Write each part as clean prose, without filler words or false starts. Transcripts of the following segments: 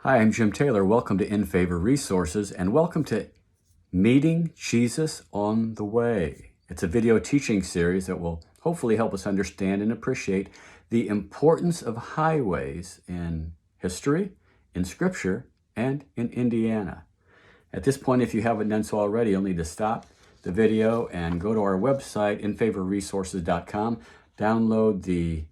Hi, I'm Jim Taylor. Welcome to In Favor Resources and welcome to Meeting Jesus on the Way. It's a video teaching series that will hopefully help us understand and appreciate the importance of highways in history, in Scripture, and in Indiana. At this point, if you haven't done so already, you'll need to stop the video and go to our website, infavorresources.com, download the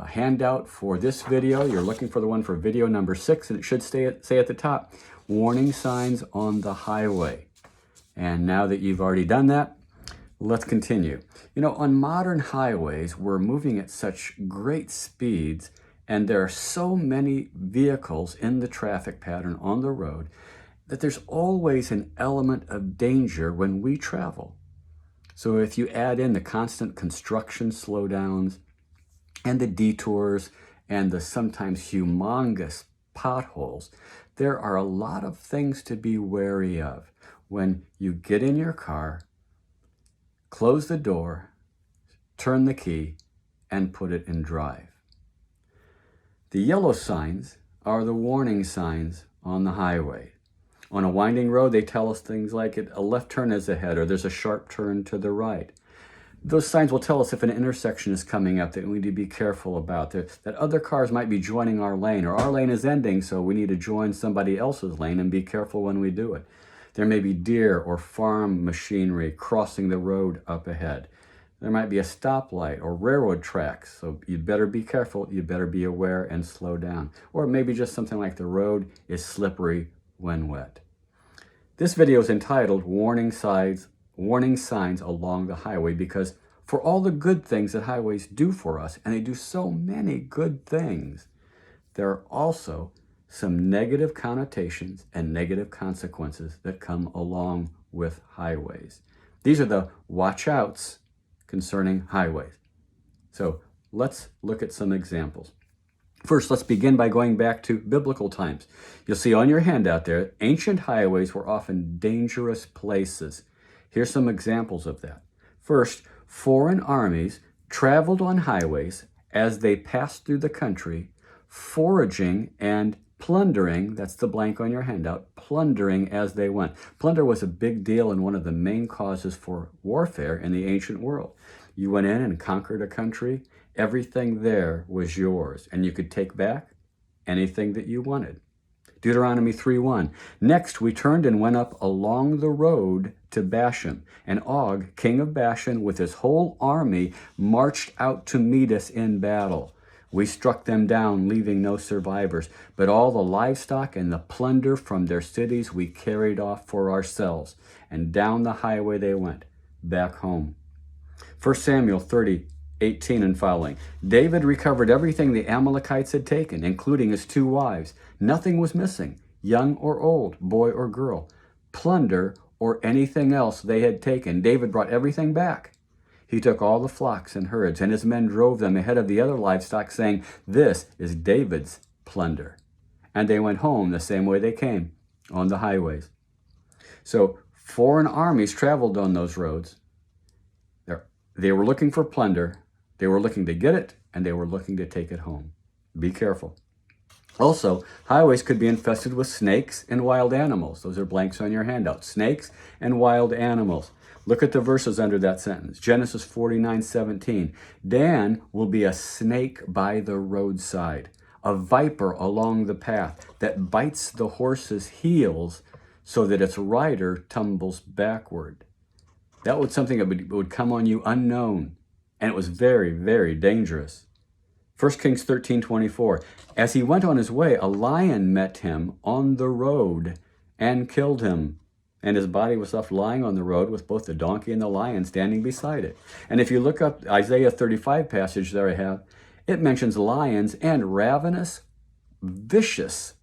handout for this video. You're looking for the one for video number 6, and it should say at the top, warning signs on the highway. And now that you've already done that, let's continue. You know, on modern highways, we're moving at such great speeds, and there are so many vehicles in the traffic pattern on the road that there's always an element of danger when we travel. So if you add in the constant construction slowdowns, and the detours, and the sometimes humongous potholes, there are a lot of things to be wary of when you get in your car, close the door, turn the key, and put it in drive. The yellow signs are the warning signs on the highway. On a winding road, they tell us things like a left turn is ahead, or there's a sharp turn to the right. Those signs will tell us if an intersection is coming up that we need to be careful about, that other cars might be joining our lane, or our lane is ending, so we need to join somebody else's lane and be careful when we do it. There may be deer or farm machinery crossing the road up ahead. There might be a stoplight or railroad tracks, so you'd better be careful, you better be aware and slow down. Or maybe just something like the road is slippery when wet. This video is entitled Warning Signs Along the Highway, because for all the good things that highways do for us, and they do so many good things, there are also some negative connotations and negative consequences that come along with highways. These are the watch outs concerning highways. So let's look at some examples. First, let's begin by going back to biblical times. You'll see on your handout there, ancient highways were often dangerous places. Here's some examples of that. First, foreign armies traveled on highways as they passed through the country, foraging and plundering, that's the blank on your handout, plundering as they went. Plunder was a big deal and one of the main causes for warfare in the ancient world. You went in and conquered a country, everything there was yours, and you could take back anything that you wanted. Deuteronomy 3:1. Next, we turned and went up along the road to Bashan, and Og, king of Bashan, with his whole army, marched out to meet us in battle. We struck them down, leaving no survivors, but all the livestock and the plunder from their cities we carried off for ourselves. And down the highway they went, back home. 1 Samuel 30:18 and following. David recovered everything the Amalekites had taken, including his 2 wives. Nothing was missing, young or old, boy or girl, plunder or anything else they had taken. David brought everything back. He took all the flocks and herds, and his men drove them ahead of the other livestock, saying, "This is David's plunder." And they went home the same way they came, on the highways. So foreign armies traveled on those roads. They were looking for plunder. They were looking to get it, and they were looking to take it home. Be careful. Also, highways could be infested with snakes and wild animals. Those are blanks on your handout. Snakes and wild animals. Look at the verses under that sentence. Genesis 49:17. Dan will be a snake by the roadside, a viper along the path that bites the horse's heels so that its rider tumbles backward. That was something that would come on you unknown, and it was very, very dangerous. 1 Kings 13:24. As he went on his way, a lion met him on the road and killed him. And his body was left lying on the road with both the donkey and the lion standing beside it. And if you look up Isaiah 35 passage there I have, it mentions lions and ravenous, vicious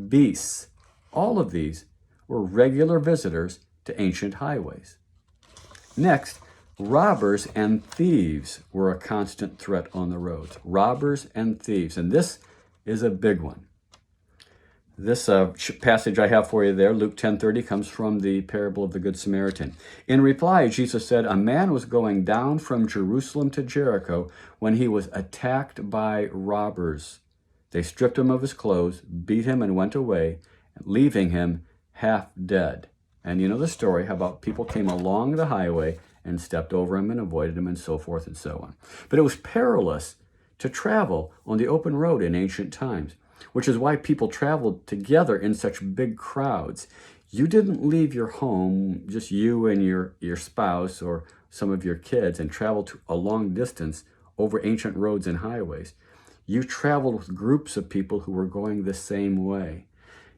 beasts. All of these were regular visitors to ancient highways. Next, robbers and thieves were a constant threat on the roads. Robbers and thieves. And this is a big one. This passage I have for you there, Luke 10:30, comes from the parable of the Good Samaritan. In reply, Jesus said, a man was going down from Jerusalem to Jericho when he was attacked by robbers. They stripped him of his clothes, beat him, and went away, leaving him half dead. And you know the story, how about people came along the highway and stepped over him and avoided him and so forth and so on. But it was perilous to travel on the open road in ancient times, which is why people traveled together in such big crowds. You didn't leave your home, just you and your spouse or some of your kids, and travel to a long distance over ancient roads and highways. You traveled with groups of people who were going the same way.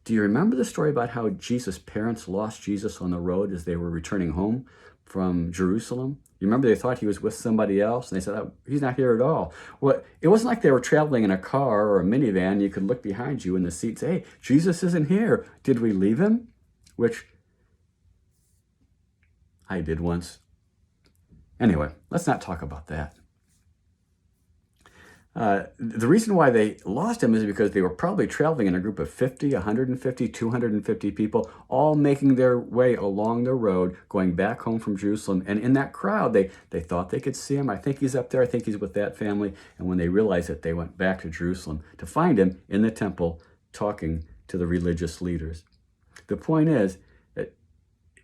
Do you remember the story about how Jesus' parents lost Jesus on the road as they were returning home from Jerusalem? You remember they thought he was with somebody else, and they said, oh, he's not here at all. Well, it wasn't like they were traveling in a car or a minivan. You could look behind you in the seat and say, hey, Jesus isn't here. Did we leave him? Which I did once. Anyway, let's not talk about that. The reason why they lost him is because they were probably traveling in a group of 50, 150, 250 people, all making their way along the road, going back home from Jerusalem. And in that crowd, they thought they could see him. I think he's up there. I think he's with that family. And when they realized it, they went back to Jerusalem to find him in the temple talking to the religious leaders. The point is that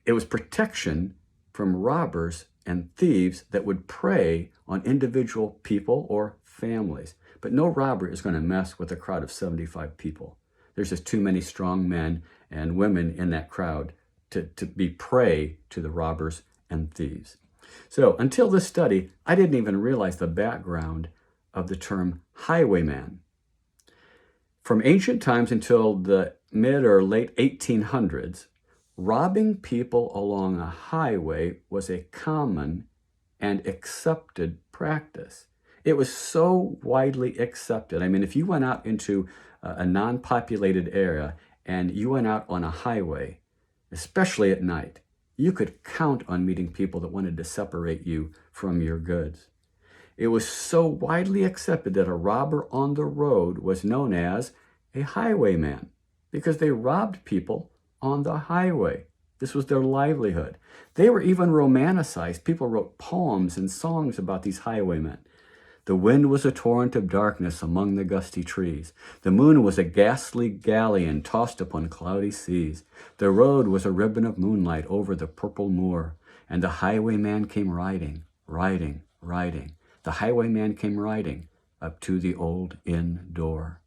it was protection from robbers and thieves that would prey on individual people or families. But no robber is going to mess with a crowd of 75 people. There's just too many strong men and women in that crowd to be prey to the robbers and thieves. So until this study, I didn't even realize the background of the term highwayman. From ancient times until the mid or late 1800s, robbing people along a highway was a common and accepted practice. It was so widely accepted. I mean, if you went out into a non-populated area and you went out on a highway, especially at night, you could count on meeting people that wanted to separate you from your goods. It was so widely accepted that a robber on the road was known as a highwayman because they robbed people on the highway. This was their livelihood. They were even romanticized. People wrote poems and songs about these highwaymen. The wind was a torrent of darkness among the gusty trees. The moon was a ghastly galleon tossed upon cloudy seas. The road was a ribbon of moonlight over the purple moor. And the highwayman came riding, riding, riding. The highwayman came riding up to the old inn door.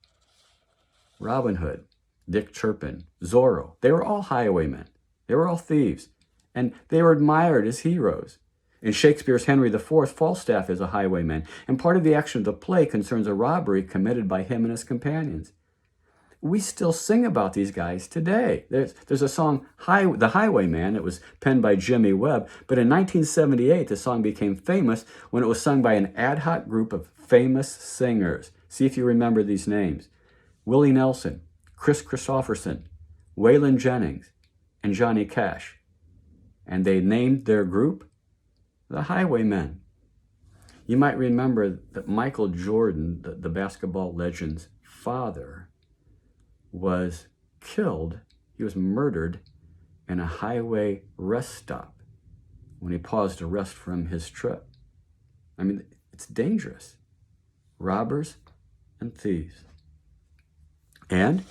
Robin Hood, Dick Turpin, Zorro, they were all highwaymen. They were all thieves. And they were admired as heroes. In Shakespeare's Henry IV, Falstaff is a highwayman, and part of the action of the play concerns a robbery committed by him and his companions. We still sing about these guys today. There's a song, The Highwayman. It was penned by Jimmy Webb, but in 1978, the song became famous when it was sung by an ad hoc group of famous singers. See if you remember these names. Willie Nelson, Chris Christopherson, Waylon Jennings, and Johnny Cash. And they named their group the Highwaymen. You might remember that Michael Jordan, the basketball legend's father, was killed. He was murdered in a highway rest stop when he paused to rest from his trip. I mean, it's dangerous. Robbers and thieves. And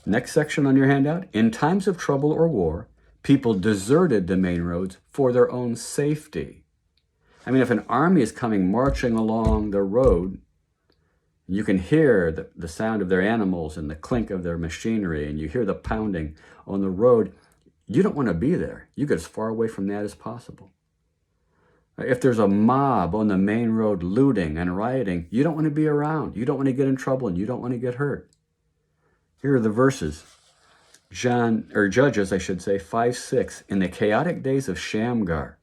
next section on your handout, in times of trouble or war, people deserted the main roads for their own safety. I mean, if an army is coming marching along the road, you can hear the sound of their animals and the clink of their machinery, and you hear the pounding on the road. You don't want to be there. You get as far away from that as possible. If there's a mob on the main road looting and rioting, you don't want to be around. You don't want to get in trouble, and you don't want to get hurt. Here are the verses. Judges, 5:6. In the chaotic days of Shamgar,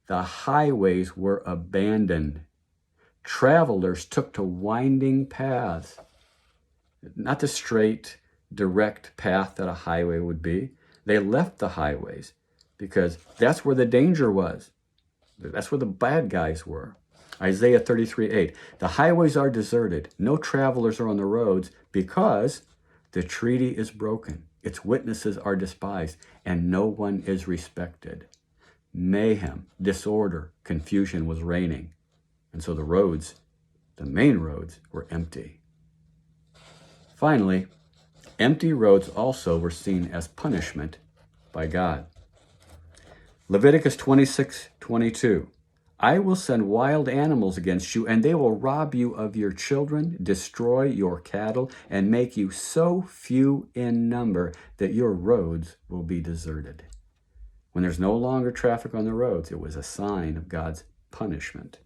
the highways were abandoned. Travelers took to winding paths, not the straight, direct path that a highway would be. They left the highways because that's where the danger was. That's where the bad guys were. Isaiah 33:8. The highways are deserted. No travelers are on the roads because the treaty is broken. Its witnesses are despised, and no one is respected. Mayhem, disorder, confusion was reigning. And so the roads, the main roads, were empty. Finally, empty roads also were seen as punishment by God. Leviticus 26:22. I will send wild animals against you, and they will rob you of your children, destroy your cattle, and make you so few in number that your roads will be deserted. When there's no longer traffic on the roads, it was a sign of God's punishment.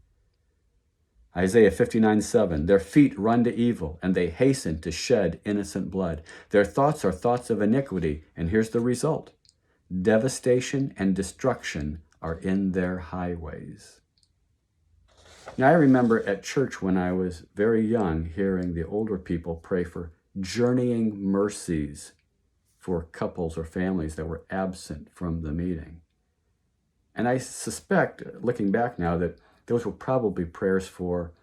Isaiah 59:7. Their feet run to evil, and they hasten to shed innocent blood. Their thoughts are thoughts of iniquity, and here's the result. Devastation and destruction are in their highways. Now, I remember at church when I was very young hearing the older people pray for journeying mercies for couples or families that were absent from the meeting. And I suspect, looking back now, that those were probably prayers for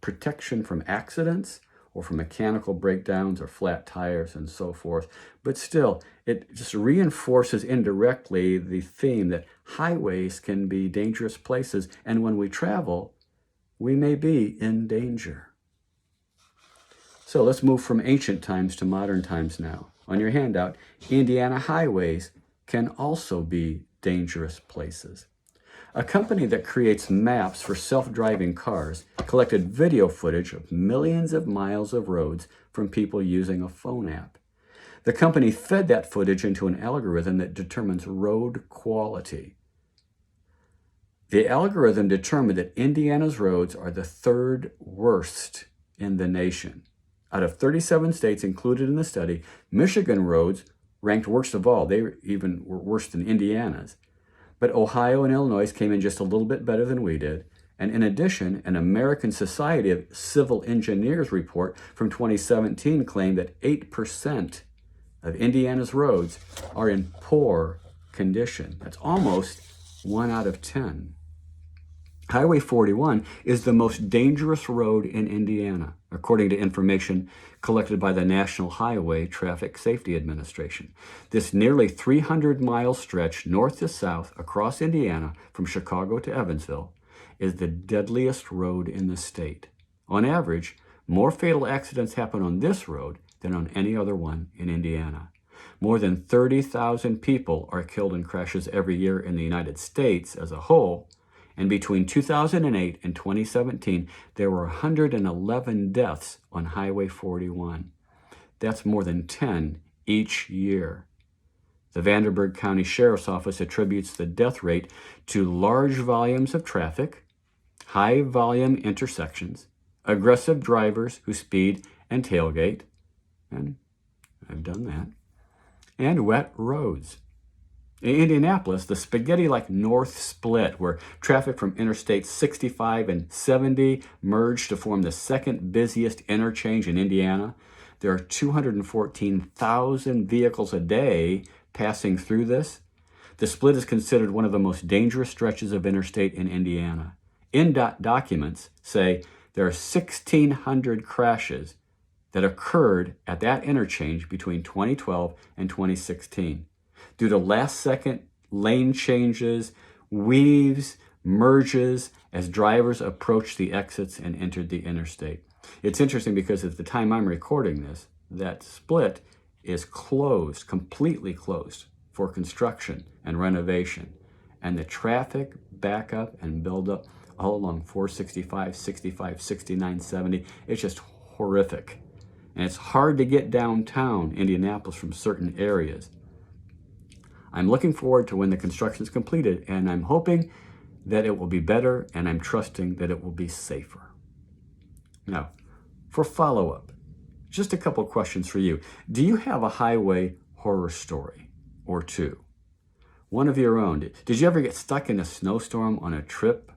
protection from accidents or from mechanical breakdowns or flat tires and so forth. But still, it just reinforces indirectly the theme that highways can be dangerous places, and when we travel, we may be in danger. So let's move from ancient times to modern times now. On your handout, Indiana highways can also be dangerous places. A company that creates maps for self-driving cars collected video footage of millions of miles of roads from people using a phone app. The company fed that footage into an algorithm that determines road quality. The algorithm determined that Indiana's roads are the third worst in the nation. Out of 37 states included in the study, Michigan roads ranked worst of all. They even were worse than Indiana's. But Ohio and Illinois came in just a little bit better than we did. And in addition, an American Society of Civil Engineers report from 2017 claimed that 8% of Indiana's roads are in poor condition. That's almost 1 out of 10. Highway 41 is the most dangerous road in Indiana, according to information collected by the National Highway Traffic Safety Administration. This nearly 300-mile stretch north to south across Indiana from Chicago to Evansville is the deadliest road in the state. On average, more fatal accidents happen on this road than on any other one in Indiana. More than 30,000 people are killed in crashes every year in the United States as a whole, and between 2008 and 2017, there were 111 deaths on Highway 41. That's more than 10 each year. The Vanderburgh County Sheriff's Office attributes the death rate to large volumes of traffic, high volume intersections, aggressive drivers who speed and tailgate, and I've done that, and wet roads. In Indianapolis, the spaghetti-like North Split, where traffic from Interstate 65 and 70 merged to form the second busiest interchange in Indiana. There are 214,000 vehicles a day passing through this. The split is considered one of the most dangerous stretches of interstate in Indiana. INDOT documents say there are 1,600 crashes that occurred at that interchange between 2012 and 2016. Due to last-second lane changes, weaves, merges as drivers approached the exits and entered the interstate. It's interesting because at the time I'm recording this, that split is closed, completely closed for construction and renovation. And the traffic backup and buildup all along 465, 65, 69, 70, it's just horrific. And it's hard to get downtown Indianapolis from certain areas. I'm looking forward to when the construction is completed, and I'm hoping that it will be better, and I'm trusting that it will be safer. Now, for follow-up, just a couple questions for you. Do you have a highway horror story or two? One of your own. Did you ever get stuck in a snowstorm on a trip,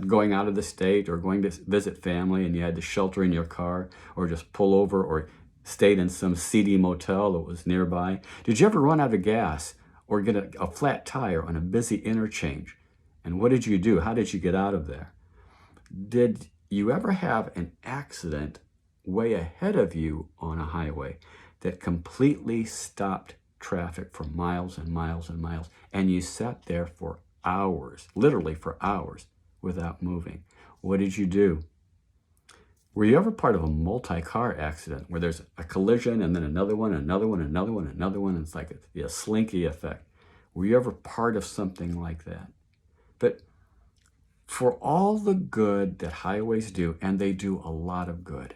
going out of the state or going to visit family, and you had to shelter in your car or just pull over or stayed in some seedy motel that was nearby? Did you ever run out of gas or get a flat tire on a busy interchange? And what did you do? How did you get out of there? Did you ever have an accident way ahead of you on a highway that completely stopped traffic for miles and miles and miles, and you sat there for hours, literally for hours, without moving? What did you do? Were you ever part of a multi-car accident where there's a collision and then another one, another one, another one, another one? It's like a slinky effect. Were you ever part of something like that? But for all the good that highways do, and they do a lot of good,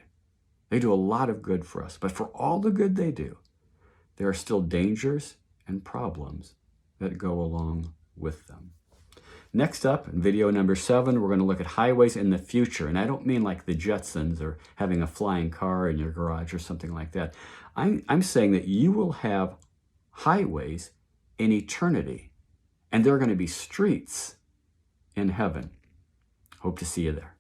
they do a lot of good for us, but for all the good they do, there are still dangers and problems that go along with them. Next up, in video number 7, we're going to look at highways in the future. And I don't mean like the Jetsons or having a flying car in your garage or something like that. I'm saying that you will have highways in eternity, and there are going to be streets in heaven. Hope to see you there.